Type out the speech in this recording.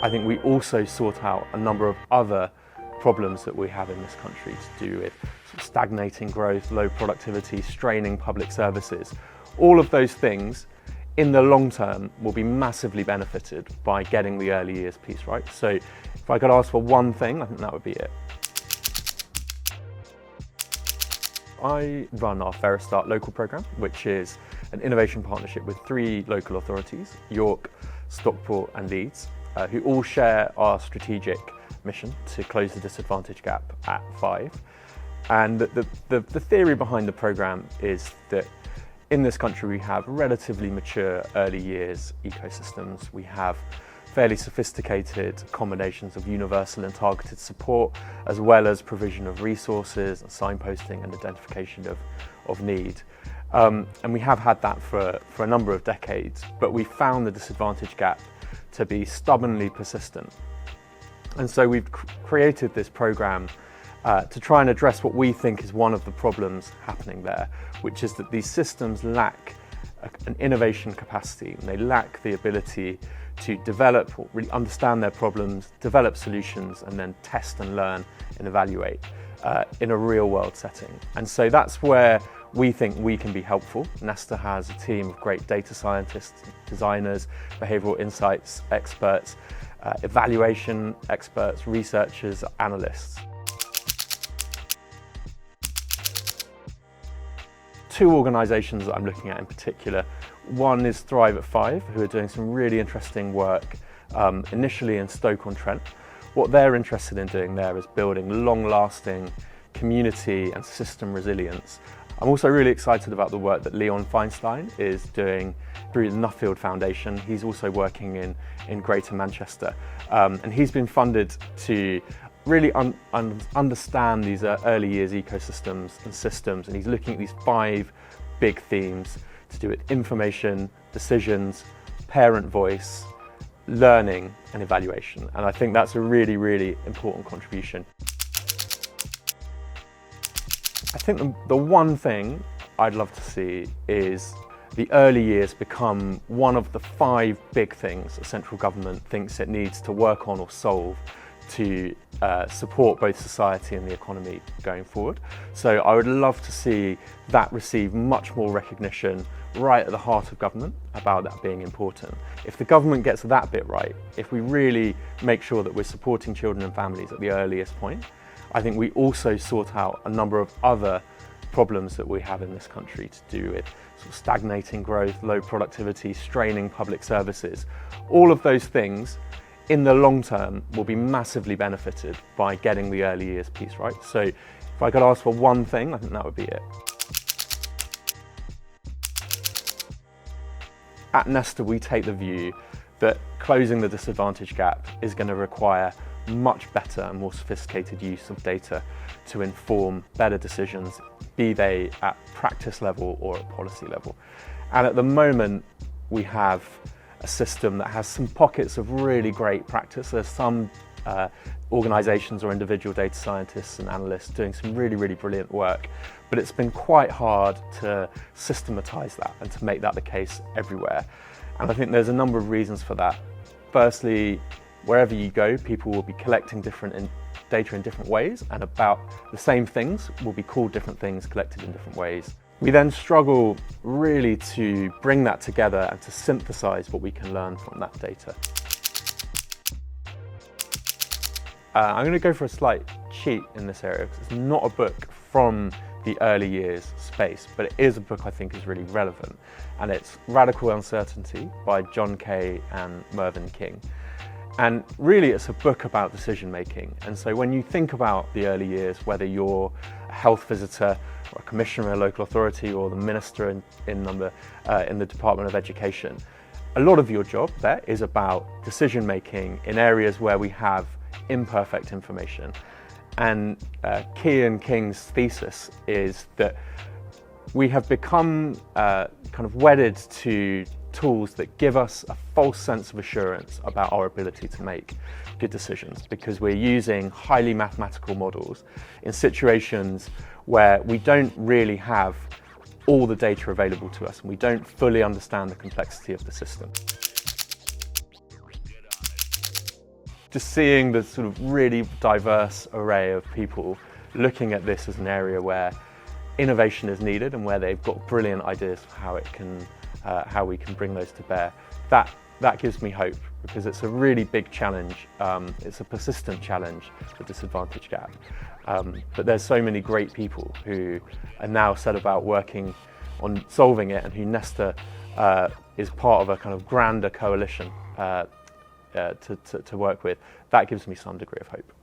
I think we also sort out a number of other problems that we have in this country to do with sort of stagnating growth, low productivity, straining public services. All of those things in the long term will be massively benefited by getting the early years piece right. So if I could ask for one thing, I think that would be it. I run our Ferrostart local programme, which is an innovation partnership with 3 local authorities, York, Stockport and Leeds, who all share our strategic mission to close the disadvantage gap at 5. And the theory behind the programme is that in this country we have relatively mature early years ecosystems. We have fairly sophisticated combinations of universal and targeted support, as well as provision of resources and signposting and identification of need. And we have had that for a number of decades, but we found the disadvantage gap to be stubbornly persistent. And so we've created this programme to try and address what we think is one of the problems happening there, which is that these systems lack an innovation capacity, and they lack the ability to develop or really understand their problems, develop solutions, and then test and learn and evaluate in a real world setting. And so that's where we think we can be helpful. Nesta has a team of great data scientists, designers, behavioural insights experts, evaluation experts, researchers, analysts. 2 organisations that I'm looking at in particular. One is Thrive at 5, who are doing some really interesting work initially in Stoke-on-Trent. What they're interested in doing there is building long-lasting community and system resilience. I'm also really excited about the work that Leon Feinstein is doing through the Nuffield Foundation. He's also working in Greater Manchester, and he's been funded to really understand these early years ecosystems and systems, and he's looking at these 5 big themes to do with information, decisions, parent voice, learning and evaluation. And I think that's a really, really important contribution. I think the one thing I'd love to see is the early years become one of the 5 big things the central government thinks it needs to work on or solve to support both society and the economy going forward. So I would love to see that receive much more recognition right at the heart of government about that being important. If the government gets that bit right, if we really make sure that we're supporting children and families at the earliest point, I think we also sort out a number of other problems that we have in this country to do with sort of stagnating growth, low productivity, straining public services. All of those things in the long term will be massively benefited by getting the early years piece right. So if I could ask for one thing, I think that would be it. At Nesta, we take the view that closing the disadvantage gap is going to require much better and more sophisticated use of data to inform better decisions, be they at practice level or at policy level. And at the moment, we have a system that has some pockets of really great practice. There's some organisations or individual data scientists and analysts doing some really, really brilliant work, but it's been quite hard to systematise that and to make that the case everywhere. And I think there's a number of reasons for that. Firstly, wherever you go, people will be collecting different data in different ways, and about the same things will be called different things collected in different ways. We then struggle really to bring that together and to synthesize what we can learn from that data. I'm going to go for a slight cheat in this area because it's not a book from the early years space, but it is a book I think is really relevant, and it's Radical Uncertainty by John Kay and Mervyn King. And really it's a book about decision making. And so when you think about the early years, whether you're a health visitor or a commissioner in a local authority or the minister in the Department of Education, a lot of your job there is about decision making in areas where we have imperfect information. And Key and King's thesis is that we have become kind of wedded to tools that give us a false sense of assurance about our ability to make good decisions, because we're using highly mathematical models in situations where we don't really have all the data available to us and we don't fully understand the complexity of the system. just seeing the sort of really diverse array of people looking at this as an area where innovation is needed and where they've got brilliant ideas for how we can bring those to bear, that gives me hope, because it's a really big challenge. It's a persistent challenge, the disadvantage gap. But there's so many great people who are now set about working on solving it, and who Nesta is part of a kind of grander coalition to work with. That gives me some degree of hope.